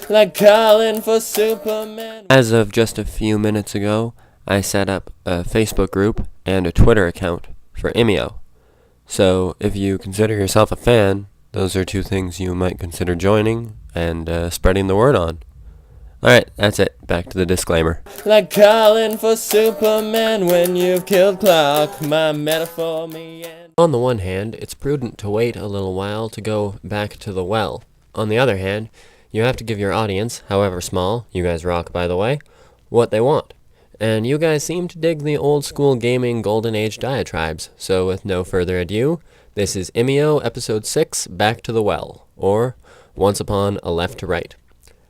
like calling for Superman. As of just a few minutes ago, I set up a Facebook group and a Twitter account for IMIO. So if you consider yourself a fan, those are two things you might consider joining and spreading the word on. Alright, that's it. Back to the disclaimer. Like calling for Superman when you've killed Clark, my metaphor me and... On the one hand, it's prudent to wait a little while to go back to the well. On the other hand, you have to give your audience, however small, you guys rock by the way, what they want. And you guys seem to dig the old school gaming golden age diatribes, so with no further ado, this is IMIO episode 6, Back to the Well, or Once Upon a Left to Right.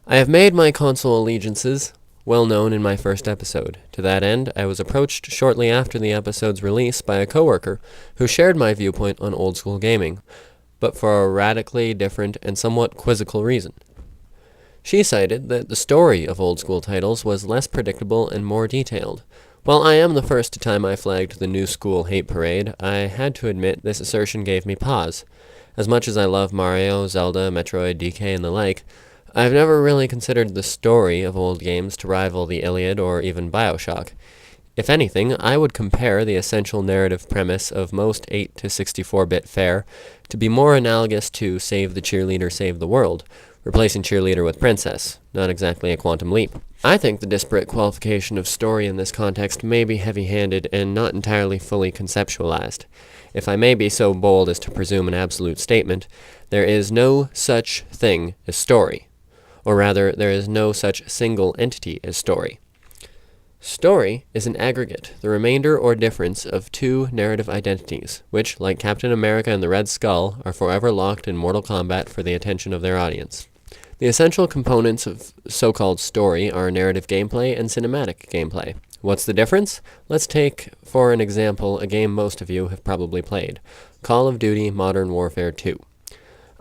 I have made my console allegiances well known in my first episode. To that end, I was approached shortly after the episode's release by a coworker who shared my viewpoint on old school gaming, but for a radically different and somewhat quizzical reason. She cited that the story of old school titles was less predictable and more detailed. While I am the first to time I flagged the new school hate parade, I had to admit this assertion gave me pause. As much as I love Mario, Zelda, Metroid, DK, and the like, I've never really considered the story of old games to rival the Iliad or even BioShock. If anything, I would compare the essential narrative premise of most 8 to 64-bit fare to be more analogous to Save the Cheerleader, Save the World, replacing cheerleader with princess, not exactly a quantum leap. I think the disparate qualification of story in this context may be heavy-handed and not entirely fully conceptualized. If I may be so bold as to presume an absolute statement, there is no such thing as story. Or rather, there is no such single entity as story. Story is an aggregate, the remainder or difference of two narrative identities, which, like Captain America and the Red Skull, are forever locked in mortal combat for the attention of their audience. The essential components of so-called story are narrative gameplay and cinematic gameplay. What's the difference? Let's take, for an example, a game most of you have probably played, Call of Duty Modern Warfare 2.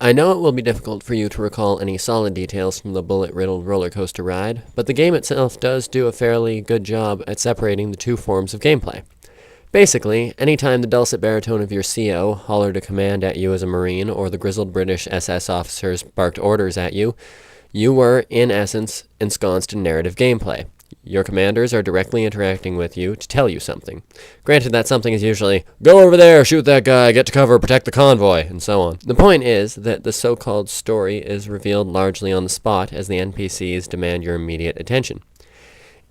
I know it will be difficult for you to recall any solid details from the bullet-riddled roller coaster ride, but the game itself does do a fairly good job at separating the two forms of gameplay. Basically, anytime the dulcet baritone of your CO hollered a command at you as a Marine, or the grizzled British SS officers barked orders at you, you were, in essence, ensconced in narrative gameplay. Your commanders are directly interacting with you to tell you something. Granted, that something is usually, go over there, shoot that guy, get to cover, protect the convoy, and so on. The point is that the so-called story is revealed largely on the spot as the NPCs demand your immediate attention.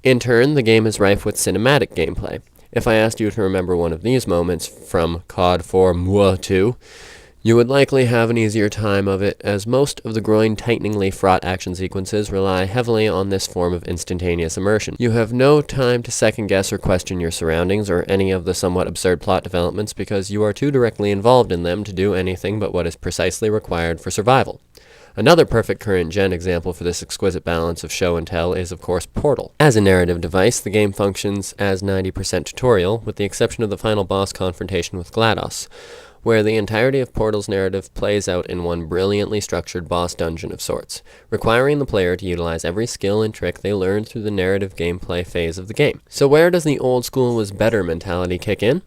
In turn, the game is rife with cinematic gameplay. If I asked you to remember one of these moments from COD 4 MWA 2, you would likely have an easier time of it, as most of the groin-tighteningly fraught action sequences rely heavily on this form of instantaneous immersion. You have no time to second-guess or question your surroundings or any of the somewhat absurd plot developments because you are too directly involved in them to do anything but what is precisely required for survival. Another perfect current-gen example for this exquisite balance of show and tell is, of course, Portal. As a narrative device, the game functions as 90% tutorial, with the exception of the final boss confrontation with GLaDOS, where the entirety of Portal's narrative plays out in one brilliantly structured boss dungeon of sorts, requiring the player to utilize every skill and trick they learned through the narrative gameplay phase of the game. So where does the old school was better mentality kick in?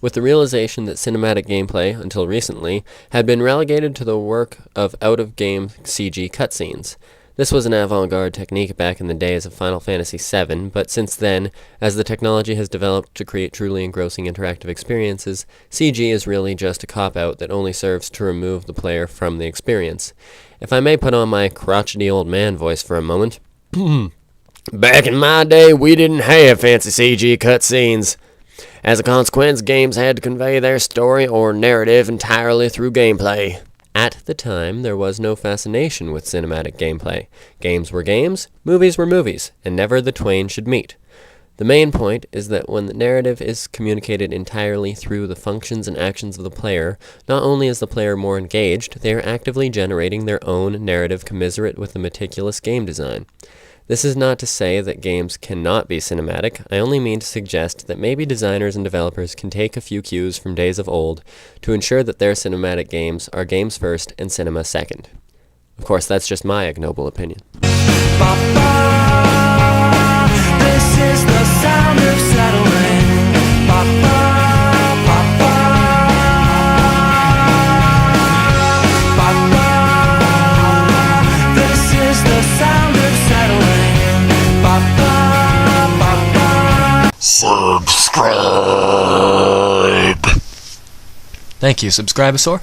With the realization that cinematic gameplay, until recently, had been relegated to the work of out-of-game CG cutscenes. This was an avant-garde technique back in the days of Final Fantasy VII, but since then, as the technology has developed to create truly engrossing interactive experiences, CG is really just a cop-out that only serves to remove the player from the experience. If I may put on my crotchety old man voice for a moment, back in my day, we didn't have fancy CG cutscenes. As a consequence, games had to convey their story or narrative entirely through gameplay. At the time, there was no fascination with cinematic gameplay. Games were games, movies were movies, and never the twain should meet. The main point is that when the narrative is communicated entirely through the functions and actions of the player, not only is the player more engaged, they are actively generating their own narrative commensurate with the meticulous game design. This is not to say that games cannot be cinematic. I only mean to suggest that maybe designers and developers can take a few cues from days of old to ensure that their cinematic games are games first and cinema second. Of course, that's just my ignoble opinion. This is the sound of settlement. This is the sound Subscribe. Thank you, Subscribosaur.